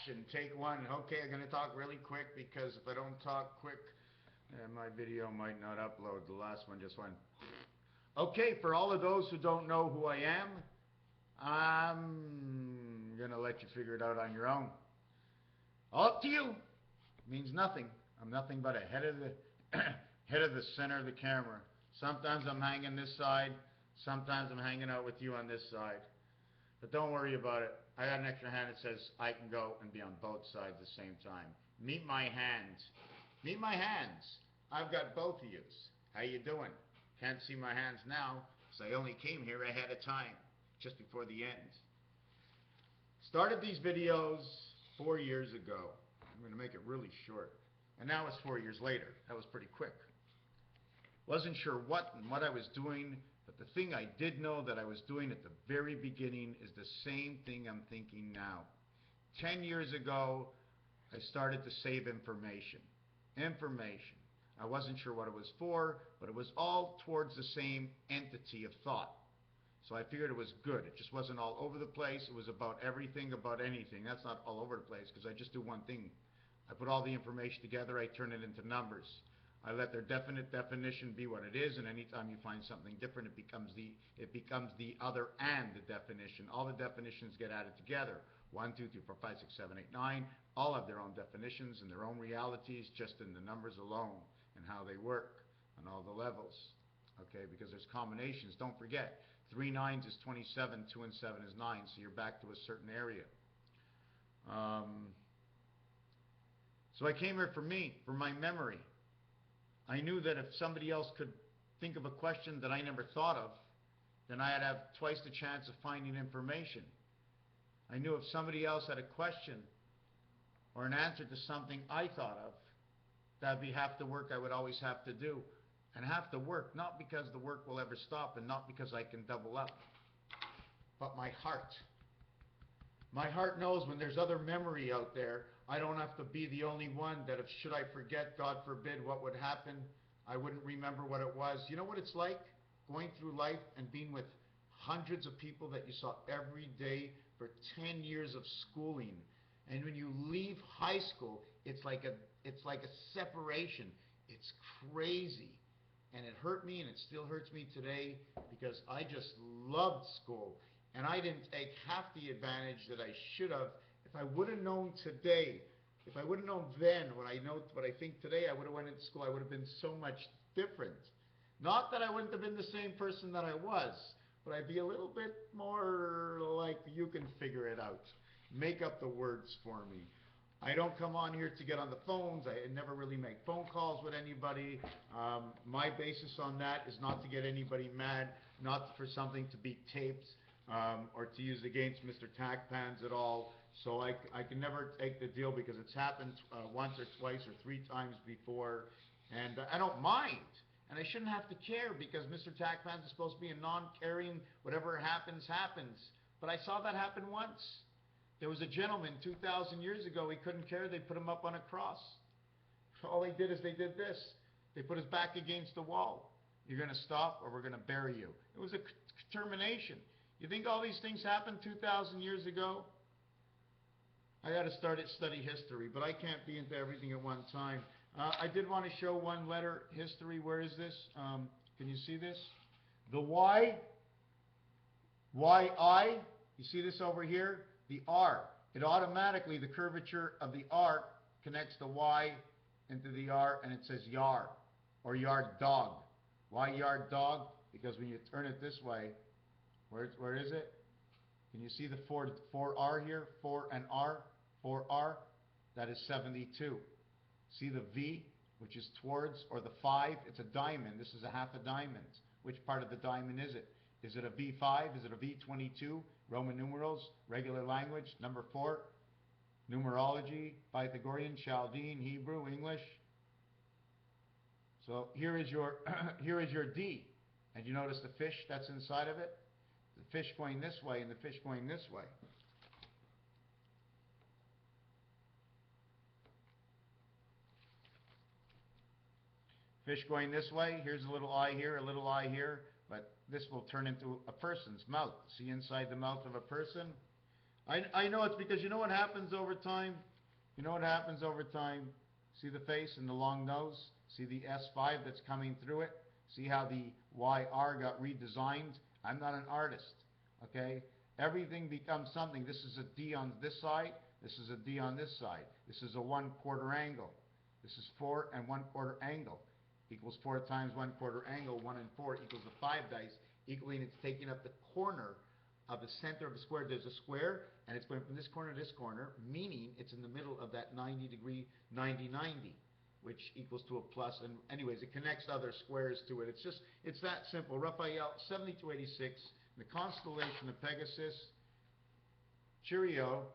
Action, take one. Okay, I'm going to talk really quick because if I don't talk quick, my video might not upload. The last one just went. Okay, for all of those who don't know who I am, I'm going to let you figure it out on your own. All up to you. It means nothing. I'm nothing but a head of the head of the center of the camera. Sometimes I'm hanging this side. Sometimes I'm hanging out with you on this side. But don't worry about it. I got an extra hand that says I can go and be on both sides at the same time. Meet my hands. Meet my hands. I've got both of yous. How you doing? Can't see my hands now, so I only came here ahead of time, just before the end. Started these videos 4 years ago. I'm going to make it really short. And now it's 4 years later. That was pretty quick. Wasn't sure what I was doing, but the thing I did know that I was doing at the very beginning is the same thing I'm thinking now. 10 years ago, I started to save information. Information. I wasn't sure what it was for, but it was all towards the same entity of thought. So I figured it was good. It just wasn't all over the place. It was about everything, about anything. That's not all over the place because I just do one thing. I put all the information together, I turn it into numbers. I let their definite definition be what it is, and anytime you find something different, it becomes the other and the definition. All the definitions get added together. 1, 2, 3, 4, 5, 6, 7, 8, 9. All have their own definitions and their own realities just in the numbers alone and how they work on all the levels. Okay, because there's combinations. Don't forget, 3 9s is 27, 2 and 7 is 9, so you're back to a certain area. So I came here for me, for my memory. I knew that if somebody else could think of a question that I never thought of, then I'd have twice the chance of finding information. I knew if somebody else had a question or an answer to something I thought of, that'd be half the work I would always have to do. And half the work, not because the work will ever stop and not because I can double up, but my heart. My heart knows when there's other memory out there, I don't have to be the only one that if should I forget, God forbid, what would happen, I wouldn't remember what it was. You know what it's like? Going through life and being with hundreds of people that you saw every day for 10 years of schooling. And when you leave high school, it's like a separation. It's crazy. And it hurt me and it still hurts me today because I just loved school. And I didn't take half the advantage that I should have. If I would have known today, if I would have known then what I know, what I think today, I would have went into school. I would have been so much different. Not that I wouldn't have been the same person that I was, but I'd be a little bit more like you can figure it out. Make up the words for me. I don't come on here to get on the phones. I never really make phone calls with anybody. My basis on that is not to get anybody mad, not for something to be taped. Or to use against Mr. Tackpans at all. So I can never take the deal because it's happened once or twice or 3 times before. And I don't mind. And I shouldn't have to care because Mr. Tackpans is supposed to be a non-caring, whatever happens, happens. But I saw that happen once. There was a gentleman 2,000 years ago, he couldn't care, they put him up on a cross. All they did is they did this. They put his back against the wall. You're going to stop or we're going to bury you. It was a termination. You think all these things happened 2,000 years ago? I got to study history, but I can't be into everything at one time. I did want to show one letter history. Where is this? Can you see this? The Y, Y-I, you see this over here? The R. It automatically, the curvature of the R connects the Y into the R, and it says yar, or yard dog. Why yard dog? Because when you turn it this way, where is it? Can you see the 4R here? 4 and R? 4R? That is 72. See the V, which is towards, or the 5? It's a diamond. This is a half a diamond. Which part of the diamond is it? Is it a V5? Is it a V22? Roman numerals, regular language, number 4. Numerology, Pythagorean, Chaldean, Hebrew, English. So here is your here is your D. And you notice the fish that's inside of it? The fish going this way and the fish going this way. Fish going this way, here's a little eye here, a little eye here, but this will turn into a person's mouth. See inside the mouth of a person? I know it's because you know what happens over time? You know what happens over time? See the face and the long nose? See the S5 that's coming through it? See how the YR got redesigned? I'm not an artist, okay? Everything becomes something. This is a D on this side. This is a D on this side. This is a 1/4 angle. This is 4 and 1/4 angle. Equals 4 times 1/4 angle. 1 and 4 equals a 5 dice. Equaling it's taking up the corner of the center of the square. There's a square, and it's going from this corner to this corner, meaning it's in the middle of that 90-degree 90-90, which equals to a plus. And anyways, it connects other squares to it. It's that simple. Raphael, 7286, the constellation of Pegasus. Cheerio.